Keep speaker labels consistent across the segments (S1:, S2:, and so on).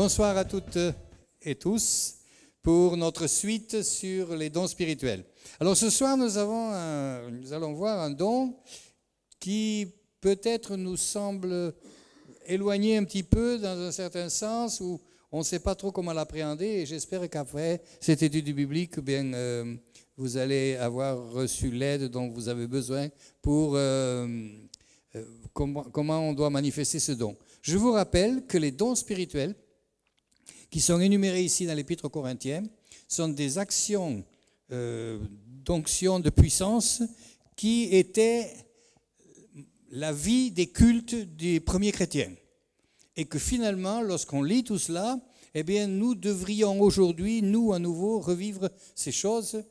S1: Bonsoir à toutes et tous pour notre suite sur les dons spirituels. Alors ce soir, nous allons voir un don qui peut-être nous semble éloigné un petit peu dans un certain sens où on ne sait pas trop comment l'appréhender et j'espère qu'après cette étude biblique, vous allez avoir reçu l'aide dont vous avez besoin pour comment on doit manifester ce don. Je vous rappelle que les dons spirituels qui sont énumérés ici dans l'Épître aux Corinthiens sont des actions d'onction, de puissance qui étaient la vie des cultes des premiers chrétiens. Et que finalement, lorsqu'on lit tout cela, eh bien, nous devrions aujourd'hui, nous à nouveau, revivre ces choses.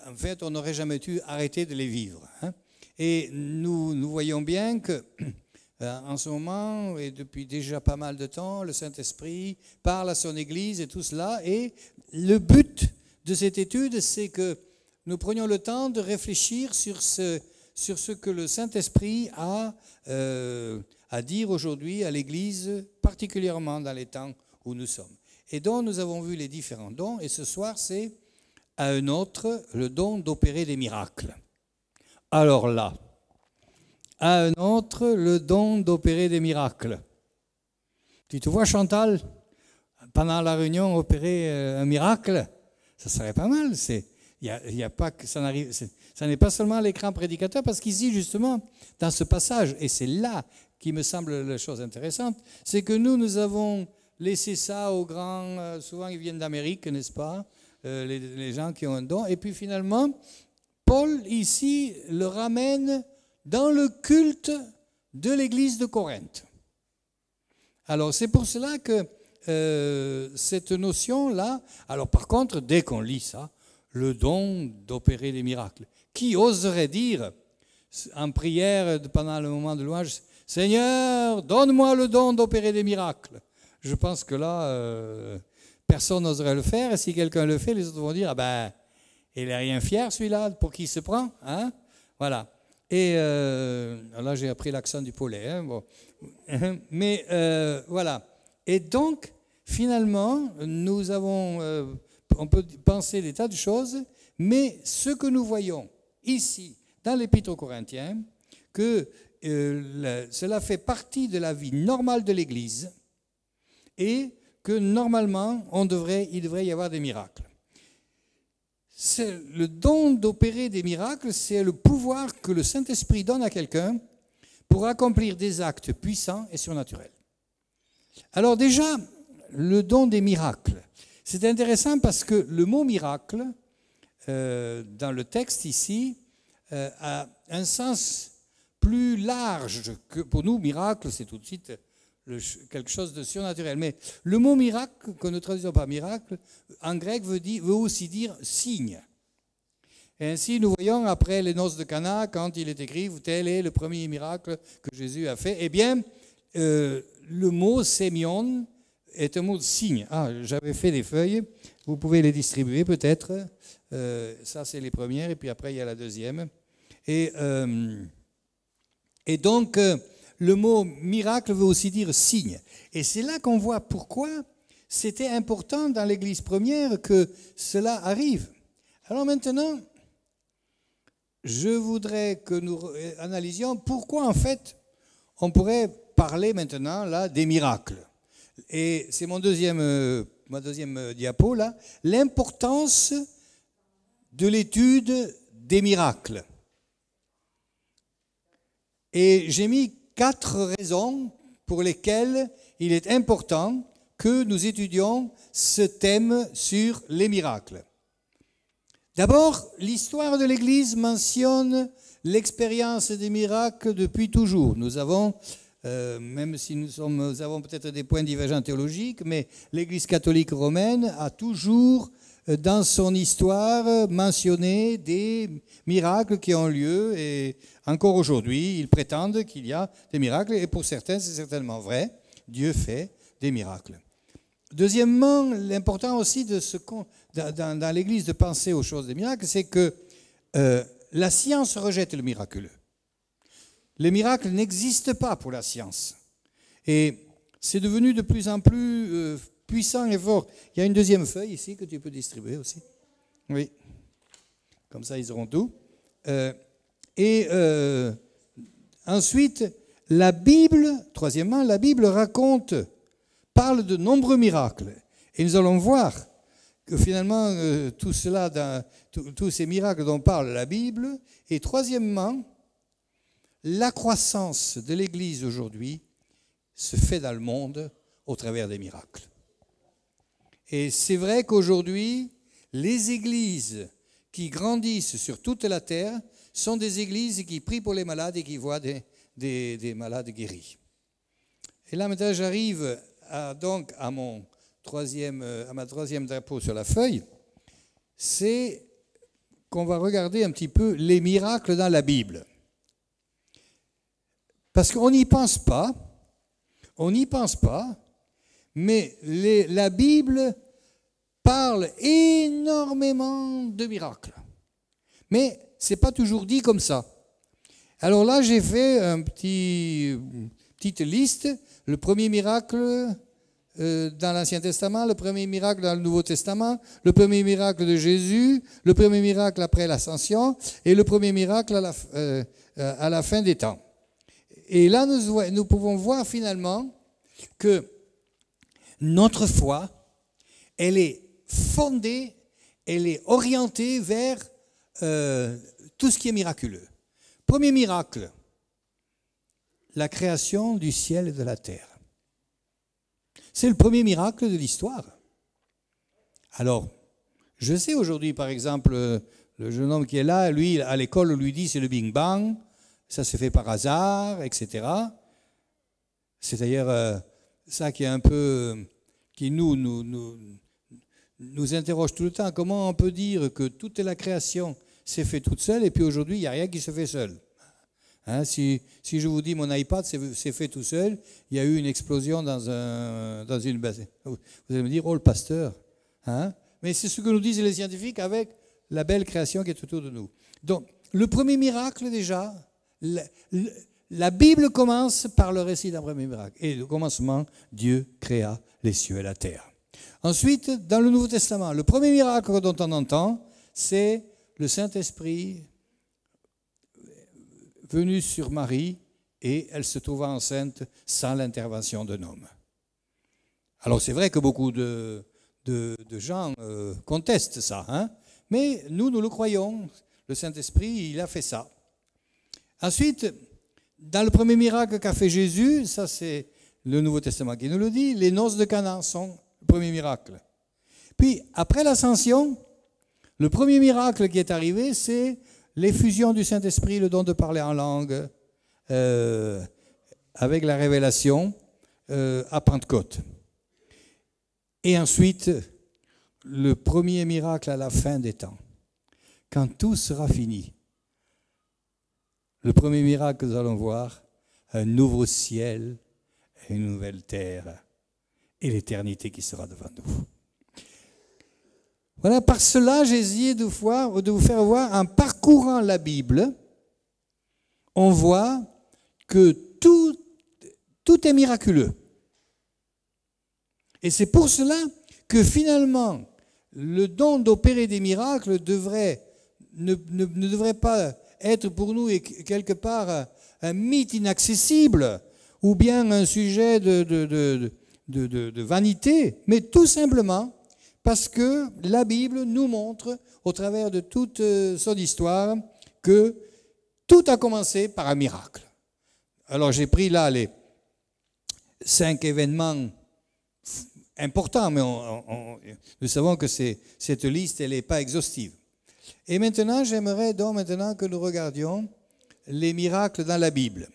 S1: En fait, on n'aurait jamais dû arrêter de les vivre. Et nous voyons bien que en ce moment, et depuis déjà pas mal de temps, le Saint-Esprit parle à son Église et tout cela. Et le but de cette étude, c'est que nous prenions le temps de réfléchir sur ce que le Saint-Esprit a à dire aujourd'hui à l'Église, particulièrement dans les temps où nous sommes. Et donc, nous avons vu les différents dons. Et ce soir, c'est à un autre, le don d'opérer des miracles. Alors là, à un autre, le don d'opérer des miracles. Tu te vois, Chantal, pendant la réunion, opérer un miracle, ça serait pas mal. Y a pas que ça n'arrive. Ça n'est pas seulement l'écran prédicateur, parce qu'ici, justement, dans ce passage, et c'est là qui me semble la chose intéressante, c'est que nous avons laissé ça aux grands, souvent ils viennent d'Amérique, n'est-ce pas, les gens qui ont un don, et puis finalement, Paul, ici, le ramène dans le culte de l'église de Corinthe. Alors, c'est pour cela que cette notion-là, alors par contre, dès qu'on lit ça, le don d'opérer des miracles, qui oserait dire en prière pendant le moment de louange, « Seigneur, donne-moi le don d'opérer des miracles ». Je pense que là, personne n'oserait le faire, et si quelqu'un le fait, les autres vont dire « Ah ben, il n'est rien fier celui-là, pour qui il se prend hein ?» Voilà. Et là, j'ai appris l'accent du Polais. Hein, bon. Mais voilà. Et donc, finalement, on peut penser des tas de choses, mais ce que nous voyons ici, dans l'Épître aux Corinthiens, que cela fait partie de la vie normale de l'Église et que normalement, il devrait y avoir des miracles. Le don d'opérer des miracles, c'est le pouvoir que le Saint-Esprit donne à quelqu'un pour accomplir des actes puissants et surnaturels. Alors déjà, le don des miracles, c'est intéressant parce que le mot miracle, dans le texte ici, a un sens plus large que pour nous, miracle, c'est tout de suite quelque chose de surnaturel. Mais le mot miracle, que nous ne traduisons pas miracle, en grec veut aussi dire signe. Et ainsi, nous voyons après les noces de Cana, quand il est écrit « Tel est le premier miracle que Jésus a fait », eh bien, le mot sémion est un mot de signe. Ah, j'avais fait des feuilles, vous pouvez les distribuer peut-être. Ça, c'est les premières, et puis après, il y a la deuxième. Et donc, le mot miracle veut aussi dire signe. Et c'est là qu'on voit pourquoi c'était important dans l'Église première que cela arrive. Alors maintenant, je voudrais que nous analysions pourquoi en fait on pourrait parler maintenant là des miracles. Et c'est ma deuxième diapo là, l'importance de l'étude des miracles. Et j'ai mis 4 raisons pour lesquelles il est important que nous étudions ce thème sur les miracles. D'abord, l'histoire de l'Église mentionne l'expérience des miracles depuis toujours. Nous avons, même si nous avons peut-être des points divergents théologiques, mais l'Église catholique romaine a toujours, dans son histoire, mentionné des miracles qui ont lieu et encore aujourd'hui, ils prétendent qu'il y a des miracles et pour certains, c'est certainement vrai. Dieu fait des miracles. Deuxièmement, l'important aussi dans l'Église de penser aux choses des miracles, c'est que la science rejette le miraculeux. Les miracles n'existent pas pour la science. Et c'est devenu de plus en plus puissant et fort. Il y a une deuxième feuille ici que tu peux distribuer aussi. Oui. Comme ça, ils auront tout. Ensuite, la Bible, troisièmement, la Bible parle de nombreux miracles. Et nous allons voir que finalement, tous ces miracles dont parle la Bible. Et troisièmement, la croissance de l'Église aujourd'hui se fait dans le monde au travers des miracles. Et c'est vrai qu'aujourd'hui, les églises qui grandissent sur toute la terre sont des églises qui prient pour les malades et qui voient des malades guéris. Et là, maintenant, j'arrive donc à ma troisième drapeau sur la feuille. C'est qu'on va regarder un petit peu les miracles dans la Bible. Parce qu'on n'y pense pas, mais la Bible parle énormément de miracles. Mais ce n'est pas toujours dit comme ça. Alors là, j'ai fait une petite liste. Le premier miracle dans l'Ancien Testament, le premier miracle dans le Nouveau Testament, le premier miracle de Jésus, le premier miracle après l'Ascension et le premier miracle à la fin des temps. Et là, nous pouvons voir finalement que notre foi, elle est fondée, elle est orientée vers tout ce qui est miraculeux. Premier miracle, la création du ciel et de la terre. C'est le premier miracle de l'histoire. Alors, je sais aujourd'hui, par exemple, le jeune homme qui est là, lui, à l'école, on lui dit c'est le Big Bang, ça se fait par hasard, etc. C'est d'ailleurs ça qui est un peu, qui nous interroge tout le temps. Comment on peut dire que toute la création s'est faite toute seule et puis aujourd'hui, il n'y a rien qui se fait seul? Hein, si je vous dis mon iPad s'est fait tout seul, il y a eu une explosion dans une base. Vous allez me dire, oh le pasteur. Hein? Mais c'est ce que nous disent les scientifiques avec la belle création qui est autour de nous. Donc, le premier miracle déjà, la Bible commence par le récit d'un premier miracle. Et au commencement, Dieu créa les cieux et la terre. Ensuite, dans le Nouveau Testament, le premier miracle dont on entend, c'est le Saint-Esprit venu sur Marie et elle se trouva enceinte sans l'intervention d'un homme. Alors c'est vrai que beaucoup de gens contestent ça, hein? Mais nous le croyons, le Saint-Esprit, il a fait ça. Ensuite, dans le premier miracle qu'a fait Jésus, ça c'est le Nouveau Testament qui nous le dit, les noces de Cana sont le premier miracle. Puis après l'ascension, le premier miracle qui est arrivé, c'est l'effusion du Saint-Esprit, le don de parler en langue, avec la révélation à Pentecôte. Et ensuite, le premier miracle à la fin des temps, quand tout sera fini. Le premier miracle que nous allons voir, un nouveau ciel et une nouvelle terre, et l'éternité qui sera devant nous. Voilà, par cela, j'ai essayé de vous faire voir, en parcourant la Bible, on voit que tout est miraculeux. Et c'est pour cela que finalement, le don d'opérer des miracles ne devrait pas être pour nous quelque part un mythe inaccessible ou bien un sujet de vanité, mais tout simplement parce que la Bible nous montre, au travers de toute son histoire, que tout a commencé par un miracle. Alors j'ai pris là les 5 événements importants, mais nous savons que cette liste, elle n'est pas exhaustive. Et maintenant, j'aimerais donc que nous regardions les miracles dans la Bible.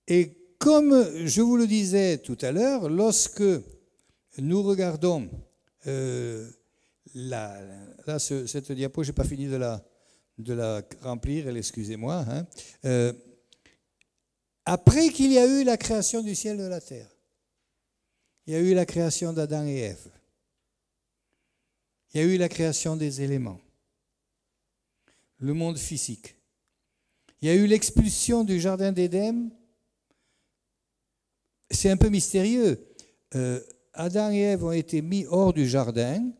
S1: Et comme je vous le disais tout à l'heure, lorsque nous regardons cette diapo, je n'ai pas fini de la remplir, excusez-moi. Hein. Après qu'il y a eu la création du ciel et de la terre, il y a eu la création d'Adam et Ève. Il y a eu la création des éléments, le monde physique. Il y a eu l'expulsion du jardin d'Éden. C'est un peu mystérieux. Adam et Ève ont été mis hors du jardin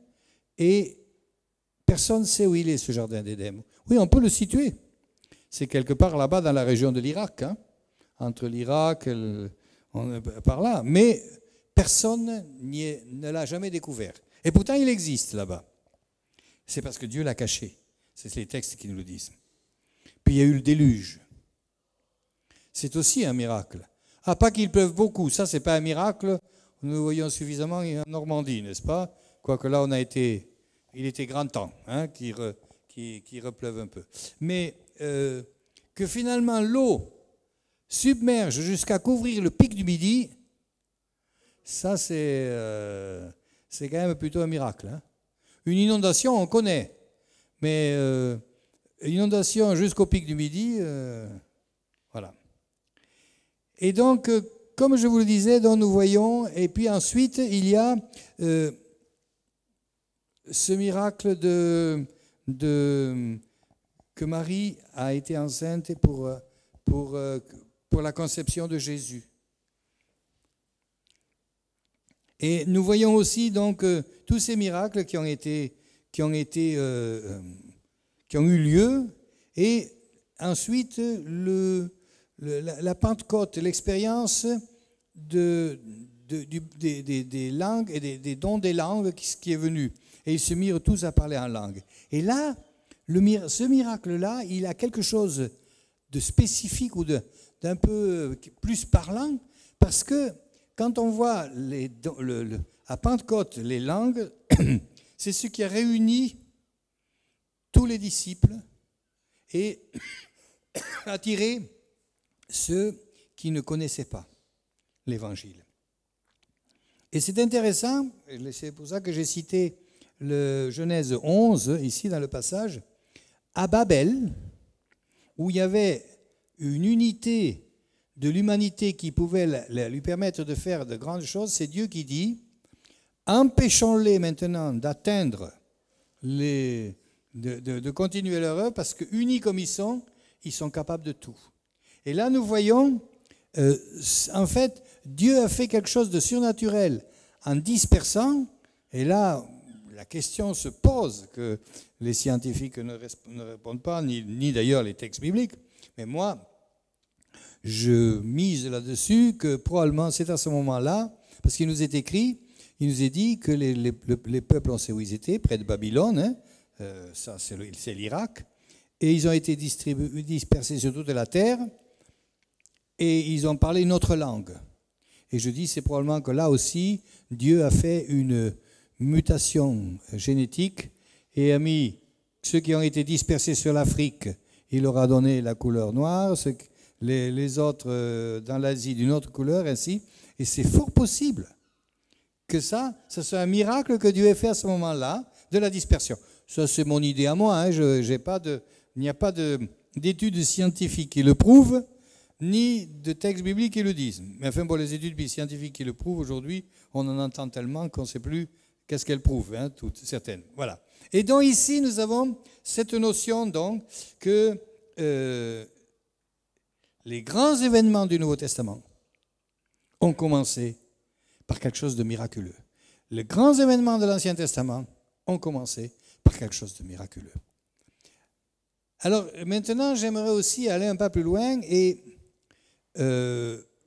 S1: et personne ne sait où il est, ce jardin d'Éden. Oui, on peut le situer. C'est quelque part là-bas dans la région de l'Irak, hein, entre l'Irak, par là. Mais personne ne l'a jamais découvert. Et pourtant, il existe là-bas. C'est parce que Dieu l'a caché. C'est les textes qui nous le disent. Puis il y a eu le déluge. C'est aussi un miracle. Ah, pas qu'il pleuve beaucoup, ça, c'est pas un miracle. Nous le voyons suffisamment en Normandie, n'est-ce pas? Quoique là, il était grand temps hein, qu'il repleuve un peu. Mais que finalement l'eau submerge jusqu'à couvrir le pic du Midi, ça c'est quand même plutôt un miracle. Hein. Une inondation, on connaît, mais une inondation jusqu'au pic du Midi, voilà. Et donc, comme je vous le disais, donc nous voyons, et puis ensuite il y a ce miracle que Marie a été enceinte pour la conception de Jésus. Et nous voyons aussi donc tous ces miracles qui ont eu lieu, et ensuite la Pentecôte, l'expérience des langues et des dons des langues qui est venu. Et ils se mirent tous à parler en langue. Et là, ce miracle-là, il a quelque chose de spécifique ou d'un peu plus parlant, parce que quand on voit à Pentecôte les langues, c'est ce qui a réuni tous les disciples et attiré ceux qui ne connaissaient pas l'Évangile. Et c'est intéressant, c'est pour ça que j'ai cité le Genèse 11, ici dans le passage, à Babel, où il y avait une unité de l'humanité qui pouvait lui permettre de faire de grandes choses, c'est Dieu qui dit « Empêchons-les maintenant d'atteindre, de continuer leur œuvre, parce qu'unis comme ils sont capables de tout. » Et là, nous voyons, en fait, Dieu a fait quelque chose de surnaturel en dispersant, et là, la question se pose, que les scientifiques ne répondent pas, ni d'ailleurs les textes bibliques, mais moi, je mise là-dessus que probablement c'est à ce moment-là, parce qu'il nous est écrit, il nous est dit que les peuples, on sait où ils étaient, près de Babylone, hein, ça c'est l'Irak, et ils ont été dispersés sur toute la terre, et ils ont parlé une autre langue. Et je dis, c'est probablement que là aussi, Dieu a fait une mutation génétique et a mis ceux qui ont été dispersés sur l'Afrique, il leur a donné la couleur noire, les autres dans l'Asie d'une autre couleur, ainsi. Et c'est fort possible que ça soit un miracle que Dieu ait fait à ce moment-là, de la dispersion. Ça, c'est mon idée à moi. Hein. Il n'y a pas d'études scientifiques qui le prouvent, ni de textes bibliques qui le disent. Mais enfin, pour les études scientifiques qui le prouvent aujourd'hui, on en entend tellement qu'on ne sait plus qu'est-ce qu'elles prouvent, hein, toutes, certaines. Voilà. Et donc ici, nous avons cette notion donc que les grands événements du Nouveau Testament ont commencé par quelque chose de miraculeux. Les grands événements de l'Ancien Testament ont commencé par quelque chose de miraculeux. Alors maintenant, j'aimerais aussi aller un pas plus loin et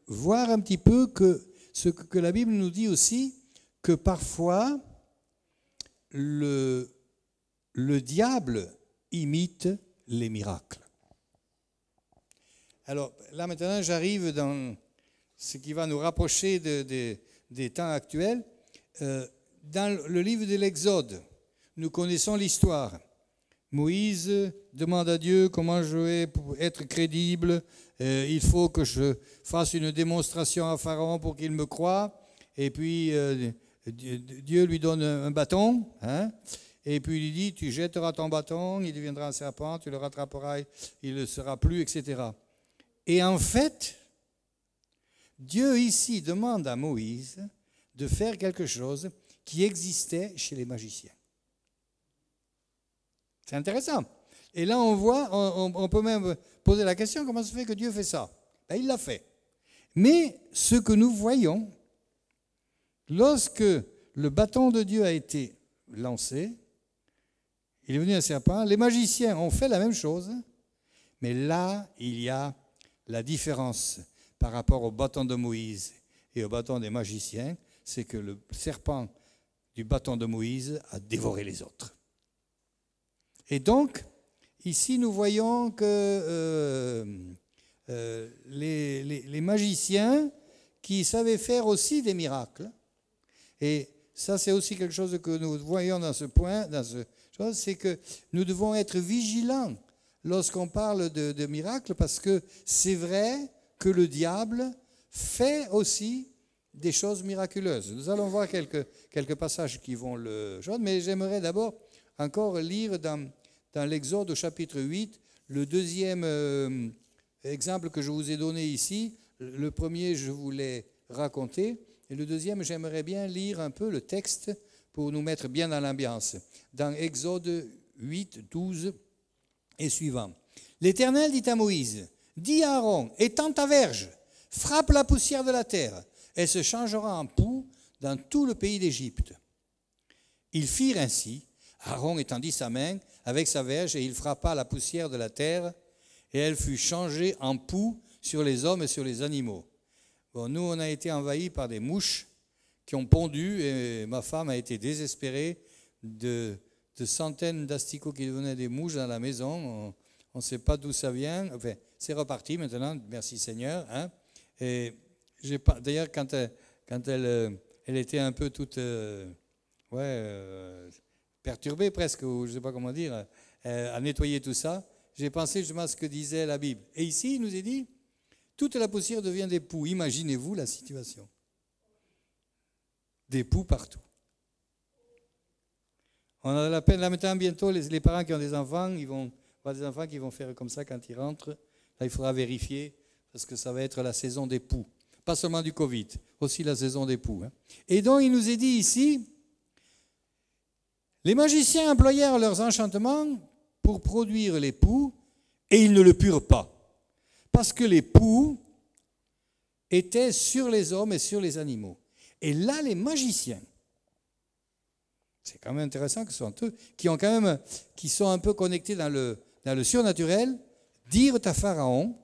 S1: voir un petit peu ce que la Bible nous dit aussi, que parfois le diable imite les miracles. Alors là maintenant, j'arrive dans ce qui va nous rapprocher des temps actuels. Dans le livre de l'Exode, nous connaissons l'histoire. Moïse demande à Dieu comment je vais être crédible. Il faut que je fasse une démonstration à Pharaon pour qu'il me croie. Et puis Dieu lui donne un bâton, hein, et puis il lui dit, tu jetteras ton bâton, il deviendra un serpent, tu le rattraperas, il ne sera plus, etc. Et en fait, Dieu ici demande à Moïse de faire quelque chose qui existait chez les magiciens. C'est intéressant. Et là, on voit, on peut même poser la question, comment se fait que Dieu fait ça? Ben, il l'a fait. Mais ce que nous voyons lorsque le bâton de Dieu a été lancé, il est venu un serpent, les magiciens ont fait la même chose, mais là, il y a la différence par rapport au bâton de Moïse et au bâton des magiciens, c'est que le serpent du bâton de Moïse a dévoré les autres. Et donc, ici, nous voyons que les magiciens qui savaient faire aussi des miracles, et ça c'est aussi quelque chose que nous voyons dans ce point, c'est que nous devons être vigilants lorsqu'on parle de miracles, parce que c'est vrai que le diable fait aussi des choses miraculeuses. Nous allons voir quelques passages qui vont le joindre, mais j'aimerais d'abord encore lire dans l'Exode au chapitre 8, le deuxième exemple que je vous ai donné ici. Le premier, je vous l'ai raconté, et le deuxième, j'aimerais bien lire un peu le texte pour nous mettre bien dans l'ambiance. Dans Exode 8, 12 et suivant. L'Éternel dit à Moïse, « Dis à Aaron, étends ta verge, frappe la poussière de la terre, elle se changera en poux dans tout le pays d'Égypte. » Ils firent ainsi. Aaron étendit sa main avec sa verge et il frappa la poussière de la terre et elle fut changée en poux sur les hommes et sur les animaux. Bon, nous, on a été envahis par des mouches qui ont pondu et ma femme a été désespérée de centaines d'asticots qui devenaient des mouches dans la maison. On ne sait pas d'où ça vient. Enfin, c'est reparti maintenant, merci Seigneur. Hein. Et d'ailleurs, quand elle était un peu toute perturbée presque, ou je ne sais pas comment dire, à nettoyer tout ça, j'ai pensé justement à ce que disait la Bible. Et ici, il nous est dit, toute la poussière devient des poux. Imaginez-vous la situation. Des poux partout. On a la peine, là maintenant, bientôt, les parents qui ont des enfants, ils vont voir des enfants qui vont faire comme ça quand ils rentrent. Là, il faudra vérifier, parce que ça va être la saison des poux. Pas seulement du Covid, aussi la saison des poux. Hein. Et donc, il nous est dit ici, les magiciens employèrent leurs enchantements pour produire les poux, et ils ne le purent pas. Parce que les poux étaient sur les hommes et sur les animaux. Et là, les magiciens, c'est quand même intéressant que ce soit eux, qui sont un peu connectés dans le surnaturel, dirent à Pharaon,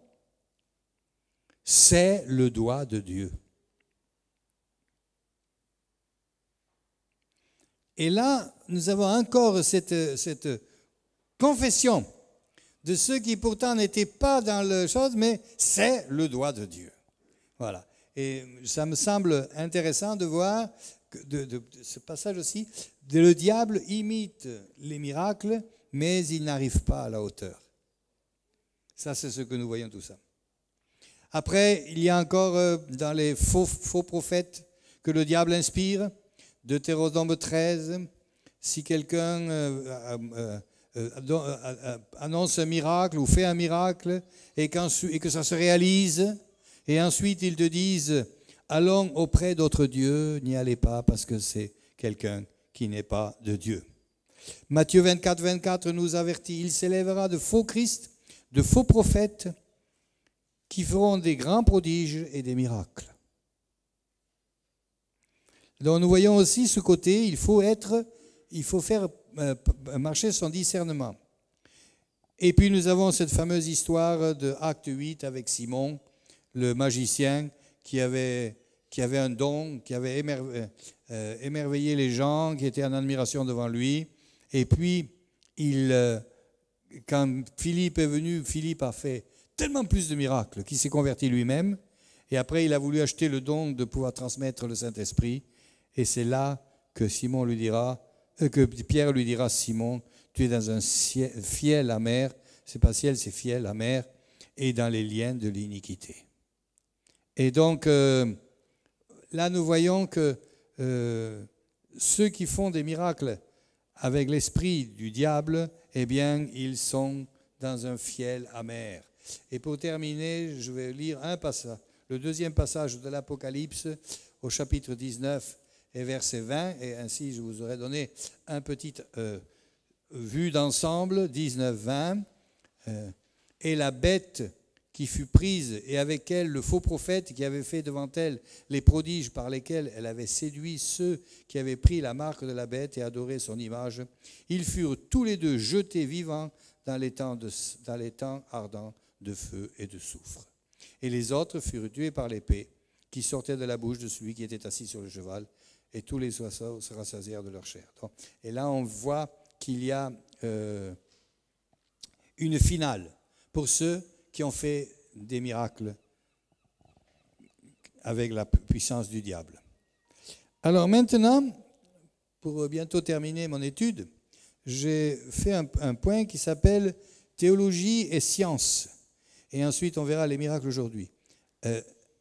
S1: c'est le doigt de Dieu. Et là, nous avons encore cette confession de ceux qui pourtant n'étaient pas dans le chose, mais c'est le doigt de Dieu. Voilà. Et ça me semble intéressant de voir de ce passage aussi, le diable imite les miracles, mais il n'arrive pas à la hauteur. Ça, c'est ce que nous voyons tout ça. Après, il y a encore dans les faux prophètes que le diable inspire, Deutéronome 13, si quelqu'un annonce un miracle ou fait un miracle et que ça se réalise, et ensuite ils te disent « Allons auprès d'autres dieux, n'y allez pas parce que c'est quelqu'un qui n'est pas de Dieu. » Matthieu 24, 24 nous avertit « Il s'élèvera de faux Christ, de faux prophètes qui feront des grands prodiges et des miracles. » Donc nous voyons aussi ce côté, il faut faire marcher son discernement. Et puis nous avons cette fameuse histoire de Acte 8 avec Simon, le magicien qui avait un don, qui avait émerveillé les gens, qui étaient en admiration devant lui. Et puis, quand Philippe est venu, Philippe a fait tellement plus de miracles qu'il s'est converti lui-même. Et après, il a voulu acheter le don de pouvoir transmettre le Saint-Esprit. Et c'est là que Pierre lui dira, Simon, tu es dans un fiel amer, c'est pas ciel, c'est fiel amer, et dans les liens de l'iniquité. Et donc, là, nous voyons que ceux qui font des miracles avec l'esprit du diable, eh bien, ils sont dans un fiel amer. Et pour terminer, je vais lire un passage, le deuxième passage de l'Apocalypse, au chapitre 19 et verset 20, et ainsi je vous aurais donné un petit vue d'ensemble, 19-20. Et la bête qui fut prise, et avec elle le faux prophète qui avait fait devant elle les prodiges par lesquels elle avait séduit ceux qui avaient pris la marque de la bête et adoré son image, ils furent tous les deux jetés vivants dans les temps ardents de feu et de soufre. Et les autres furent tués par l'épée qui sortait de la bouche de celui qui était assis sur le cheval, et tous les oiseaux se rassasièrent de leur chair. Et là, on voit qu'il y a une finale pour ceux qui ont fait des miracles avec la puissance du diable. Alors maintenant, pour bientôt terminer mon étude, j'ai fait un point qui s'appelle théologie et science. Et ensuite, on verra les miracles aujourd'hui.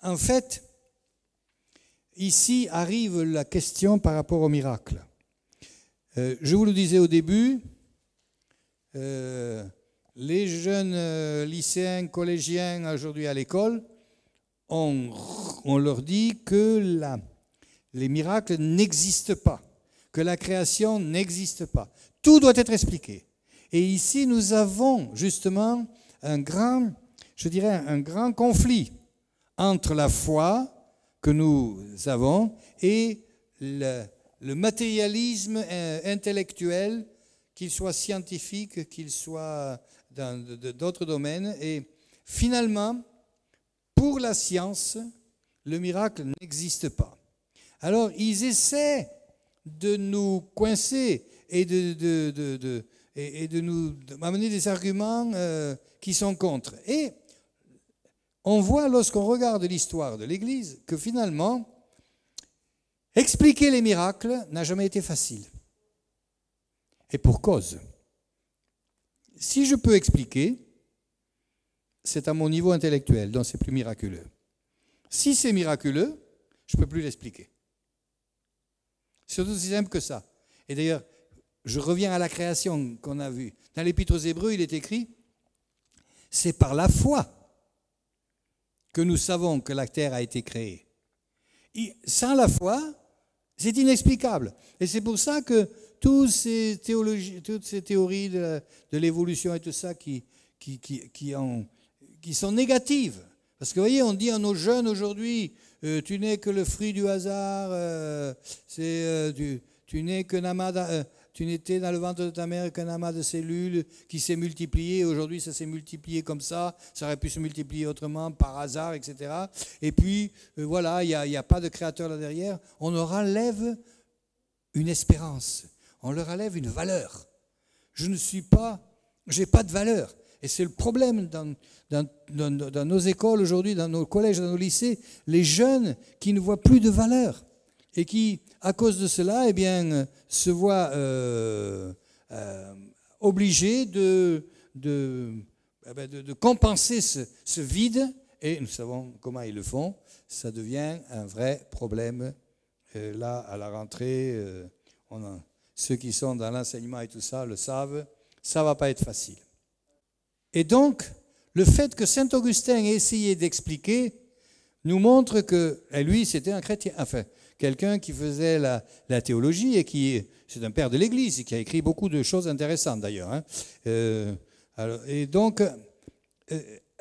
S1: En fait, ici arrive la question par rapport aux miracles. Je vous le disais au début, les jeunes lycéens, collégiens aujourd'hui à l'école, on leur dit que les miracles n'existent pas, que la création n'existe pas. Tout doit être expliqué. Et ici, nous avons justement un grand conflit entre la foi que nous avons et le matérialisme intellectuel, qu'il soit scientifique, qu'il soit dans d'autres domaines. Et finalement, pour la science, le miracle n'existe pas. Alors, ils essaient de nous coincer et de nous amener des arguments qui sont contre. Et on voit, lorsqu'on regarde l'histoire de l'Église, que finalement, expliquer les miracles n'a jamais été facile. Et pour cause. Si je peux expliquer, c'est à mon niveau intellectuel, donc c'est plus miraculeux. Si c'est miraculeux, je ne peux plus l'expliquer. C'est aussi simple que ça. Et d'ailleurs, je reviens à la création qu'on a vue. Dans l'Épître aux Hébreux, il est écrit, c'est par la foi que nous savons que la terre a été créée. Et sans la foi, c'est inexplicable. Et c'est pour ça que toutes ces théories de l'évolution et tout ça qui sont négatives. Parce que vous voyez, on dit à nos jeunes aujourd'hui, tu n'es que le fruit du hasard, tu n'es qu'un amas, tu n'étais dans le ventre de ta mère qu'un amas de cellules qui s'est multiplié. Aujourd'hui, ça s'est multiplié comme ça aurait pu se multiplier autrement, par hasard, etc. Et puis, voilà, il n'y a pas de créateur là derrière. On leur enlève une espérance. On leur enlève une valeur. Je n'ai pas de valeur. Et c'est le problème dans nos écoles aujourd'hui, dans nos collèges, dans nos lycées, les jeunes qui ne voient plus de valeur et qui, à cause de cela, eh bien, se voient obligés de compenser ce vide. Et nous savons comment ils le font. Ça devient un vrai problème. Là, à la rentrée, ceux qui sont dans l'enseignement et tout ça le savent, ça ne va pas être facile. Et donc, le fait que saint Augustin ait essayé d'expliquer nous montre que, et lui, c'était un chrétien, enfin, quelqu'un qui faisait la théologie et c'est un père de l'Église et qui a écrit beaucoup de choses intéressantes d'ailleurs. Et donc,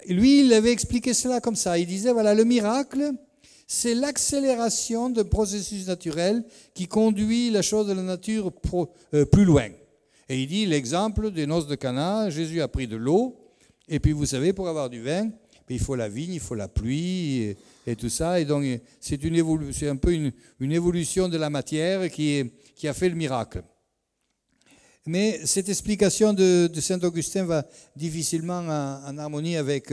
S1: lui, il avait expliqué cela comme ça. Il disait, voilà, le miracle, c'est l'accélération d'un processus naturel qui conduit la chose de la nature plus loin. Et il dit l'exemple des noces de Cana, Jésus a pris de l'eau, et puis vous savez, pour avoir du vin, il faut la vigne, il faut la pluie, et tout ça. Et donc, c'est un peu une évolution de la matière qui a fait le miracle. Mais cette explication de saint Augustin va difficilement en harmonie avec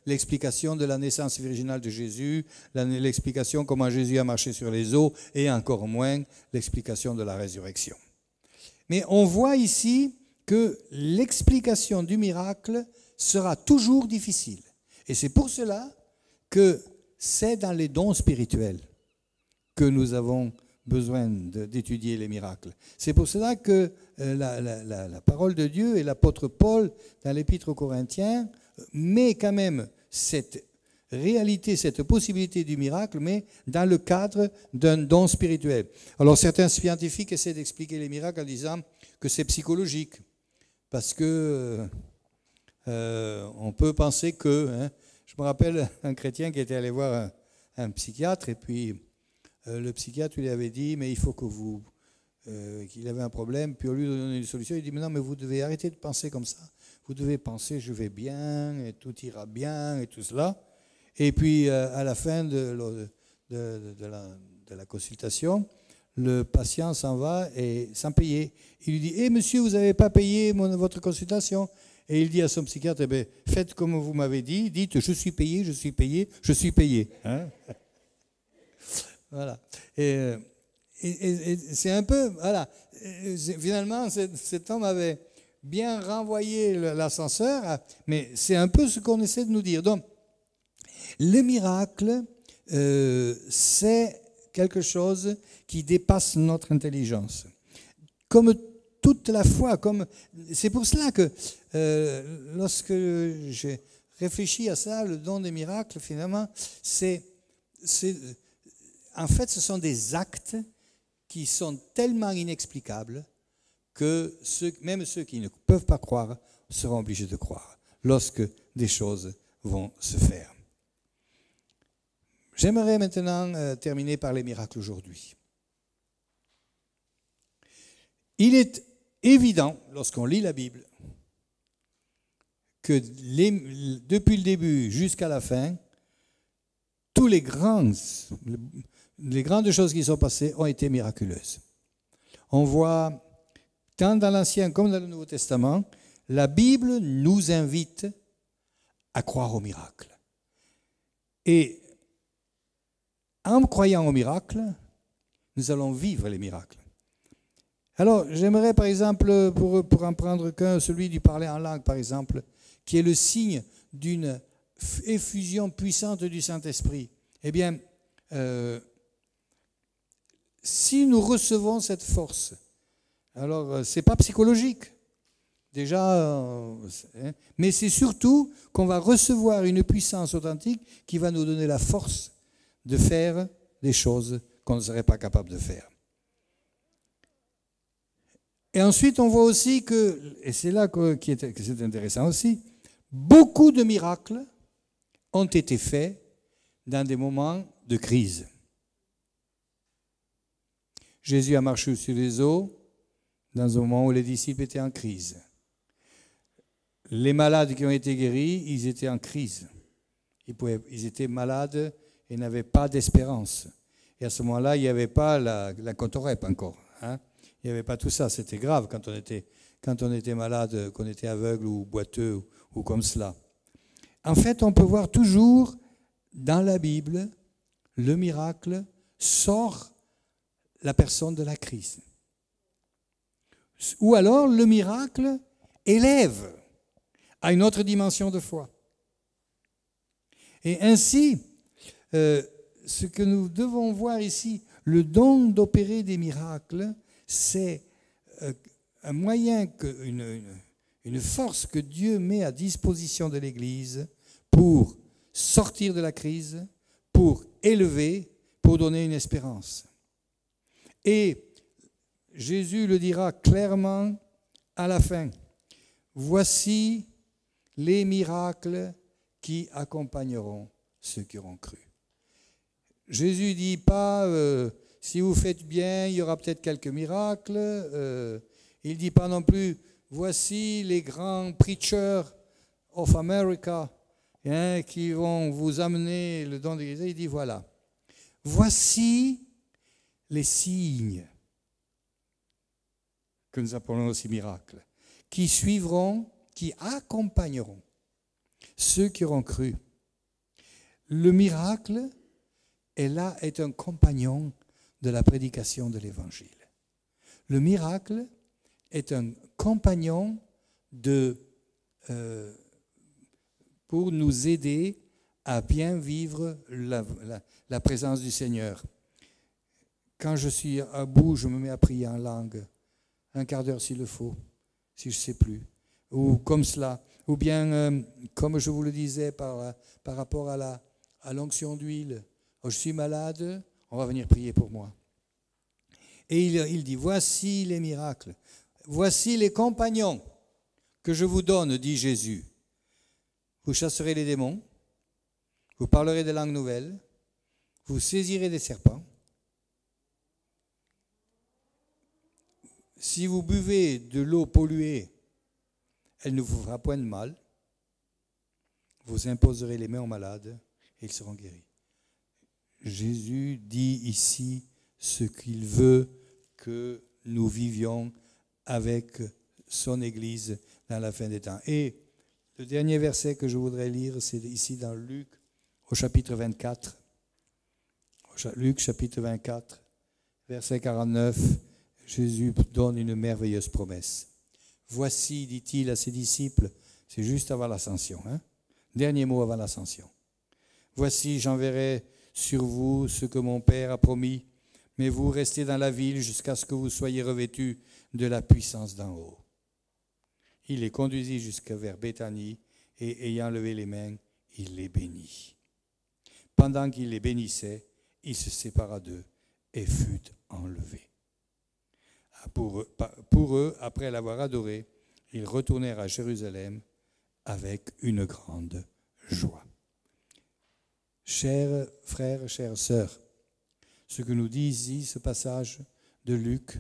S1: l'explication de la naissance virginale de Jésus, l'explication comment Jésus a marché sur les eaux, et encore moins l'explication de la résurrection. Mais on voit ici que l'explication du miracle sera toujours difficile. Et c'est pour cela que c'est dans les dons spirituels que nous avons besoin d'étudier les miracles. C'est pour cela que la parole de Dieu et l'apôtre Paul, dans l'Épître aux Corinthiens, met quand même cette réalité, cette possibilité du miracle, mais dans le cadre d'un don spirituel. Alors certains scientifiques essaient d'expliquer les miracles en disant que c'est psychologique, parce que on peut penser que, Je me rappelle un chrétien qui était allé voir un psychiatre, et puis le psychiatre lui avait dit, mais il faut que vous... qu'il avait un problème, puis au lieu de donner une solution, il dit, mais non, mais vous devez arrêter de penser comme ça. Vous devez penser, je vais bien, et tout ira bien, et tout cela. Et puis, à la fin de la consultation, le patient s'en va et sans payer. Il lui dit, eh monsieur, vous n'avez pas payé votre consultation. Et il dit à son psychiatre, eh bien, faites comme vous m'avez dit, dites, je suis payé, je suis payé, je suis payé. Hein. Voilà. Et c'est un peu, voilà, finalement, cet homme avait bien renvoyé l'ascenseur, mais c'est un peu ce qu'on essaie de nous dire. Donc, le miracle, c'est quelque chose qui dépasse notre intelligence. Comme toute la foi, c'est pour cela que lorsque j'ai réfléchi à ça, le don des miracles, finalement, en fait, ce sont des actes qui sont tellement inexplicables que même ceux qui ne peuvent pas croire seront obligés de croire lorsque des choses vont se faire. J'aimerais maintenant terminer par les miracles aujourd'hui. Il est évident, lorsqu'on lit la Bible, que depuis le début jusqu'à la fin, tous les grandes choses qui sont passées ont été miraculeuses. On voit, tant dans l'Ancien comme dans le Nouveau Testament, la Bible nous invite à croire aux miracles. Et en croyant aux miracles, nous allons vivre les miracles. Alors, j'aimerais par exemple, pour en prendre qu'un, celui du parler en langue par exemple, qui est le signe d'une effusion puissante du Saint-Esprit. Eh bien, si nous recevons cette force, alors ce n'est pas psychologique, déjà, mais c'est surtout qu'on va recevoir une puissance authentique qui va nous donner la force de faire des choses qu'on ne serait pas capable de faire. Et ensuite, on voit aussi que, et c'est là que c'est intéressant aussi, beaucoup de miracles ont été faits dans des moments de crise. Jésus a marché sur les eaux dans un moment où les disciples étaient en crise. Les malades qui ont été guéris, ils étaient en crise. Ils étaient malades et n'avaient pas d'espérance. Et à ce moment-là, il n'y avait pas la cotorep encore. Hein. Il n'y avait pas tout ça. C'était grave quand on était malade, qu'on était aveugle ou boiteux ou comme cela. En fait, on peut voir toujours dans la Bible, le miracle sort la personne de la crise. Ou alors, le miracle élève à une autre dimension de foi. Et ainsi, ce que nous devons voir ici, le don d'opérer des miracles, c'est un moyen, une force que Dieu met à disposition de l'Église pour sortir de la crise, pour élever, pour donner une espérance. Et Jésus le dira clairement à la fin. Voici les miracles qui accompagneront ceux qui auront cru. Jésus ne dit pas, si vous faites bien, il y aura peut-être quelques miracles. Il ne dit pas non plus, voici les grands preachers of America qui vont vous amener le don de l'Église. Il dit, voilà, voici les signes, que nous appelons aussi miracles, qui suivront, qui accompagneront ceux qui auront cru. Le miracle est un compagnon de la prédication de l'Évangile. Le miracle est un compagnon pour nous aider à bien vivre la présence du Seigneur. Quand je suis à bout, je me mets à prier en langue, un quart d'heure s'il le faut, si je ne sais plus, ou comme cela, ou bien, comme je vous le disais, par rapport à l'onction d'huile. Oh, je suis malade, on va venir prier pour moi. Et il dit, voici les miracles, voici les compagnons que je vous donne, dit Jésus. Vous chasserez les démons, vous parlerez des langues nouvelles, vous saisirez des serpents. Si vous buvez de l'eau polluée, elle ne vous fera point de mal. Vous imposerez les mains aux malades et ils seront guéris. Jésus dit ici ce qu'il veut que nous vivions avec son Église dans la fin des temps. Et le dernier verset que je voudrais lire, c'est ici dans Luc, au chapitre 24. Luc, chapitre 24, verset 49, Jésus donne une merveilleuse promesse. Voici, dit-il à ses disciples, c'est juste avant l'ascension, dernier mot avant l'ascension. Voici, j'enverrai sur vous ce que mon Père a promis, mais vous restez dans la ville jusqu'à ce que vous soyez revêtus de la puissance d'en haut. Il les conduisit jusqu'à vers Béthanie et ayant levé les mains, il les bénit. Pendant qu'il les bénissait, il se sépara d'eux et fut enlevé. Pour eux, après l'avoir adoré, ils retournèrent à Jérusalem avec une grande joie. Chers frères, chères sœurs, ce que nous dit ici, ce passage de Luc,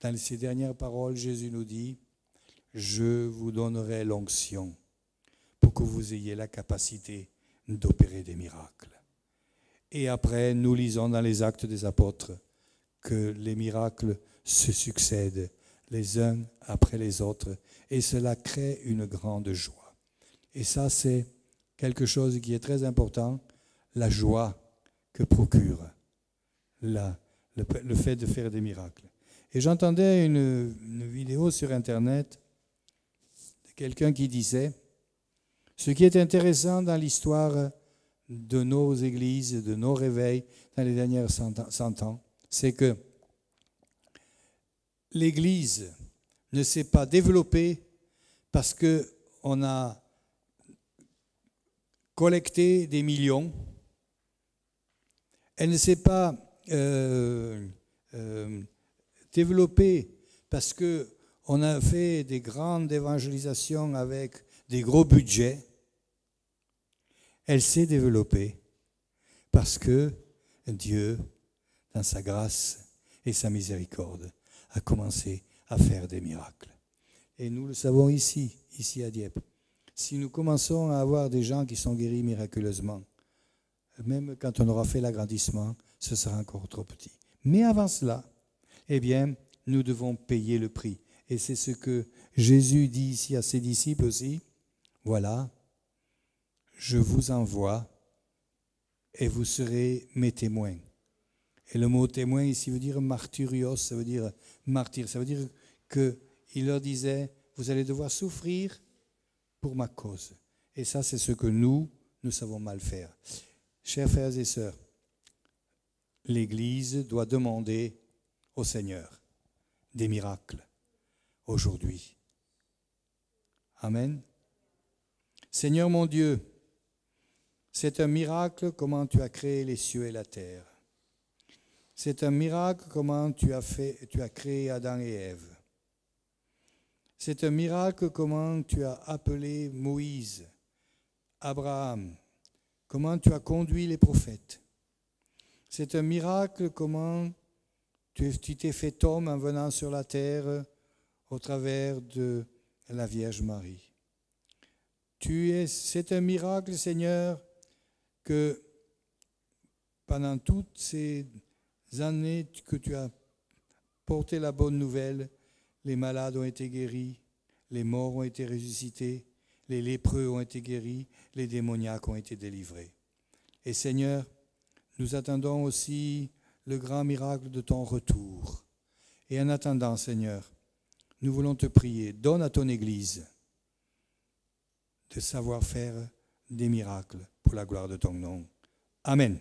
S1: dans ces dernières paroles, Jésus nous dit « Je vous donnerai l'onction pour que vous ayez la capacité d'opérer des miracles. » Et après, nous lisons dans les Actes des Apôtres que les miracles se succèdent les uns après les autres et cela crée une grande joie. Et ça, c'est quelque chose qui est très important, la joie que procure le fait de faire des miracles. Et j'entendais une vidéo sur Internet de quelqu'un qui disait « Ce qui est intéressant dans l'histoire de nos églises, de nos réveils dans les dernières 100 ans, c'est que l'Église ne s'est pas développée parce qu'on a collecté des millions. Elle ne s'est pas développée parce qu'on a fait des grandes évangélisations avec des gros budgets. Elle s'est développée parce que Dieu, dans sa grâce et sa miséricorde, a commencé à faire des miracles. Et nous le savons ici à Dieppe. Si nous commençons à avoir des gens qui sont guéris miraculeusement, même quand on aura fait l'agrandissement, ce sera encore trop petit. Mais avant cela, eh bien, nous devons payer le prix. Et c'est ce que Jésus dit ici à ses disciples aussi. Voilà, je vous envoie et vous serez mes témoins. Et le mot témoin ici veut dire martyrios, ça veut dire martyr. Ça veut dire qu'il leur disait, vous allez devoir souffrir pour ma cause. Et ça, c'est ce que nous savons mal faire. Chers frères et sœurs, l'Église doit demander au Seigneur des miracles aujourd'hui. Amen. Seigneur mon Dieu, c'est un miracle comment tu as créé les cieux et la terre. C'est un miracle comment tu as créé Adam et Ève. C'est un miracle comment tu as appelé Moïse, Abraham, comment tu as conduit les prophètes. C'est un miracle comment tu t'es fait homme en venant sur la terre au travers de la Vierge Marie. C'est un miracle, Seigneur, que pendant toutes ces années que tu as porté la bonne nouvelle, les malades ont été guéris, les morts ont été ressuscités, les lépreux ont été guéris, les démoniaques ont été délivrés. Et Seigneur, nous attendons aussi le grand miracle de ton retour. Et en attendant, Seigneur, nous voulons te prier, donne à ton Église de savoir faire des miracles pour la gloire de ton nom. Amen.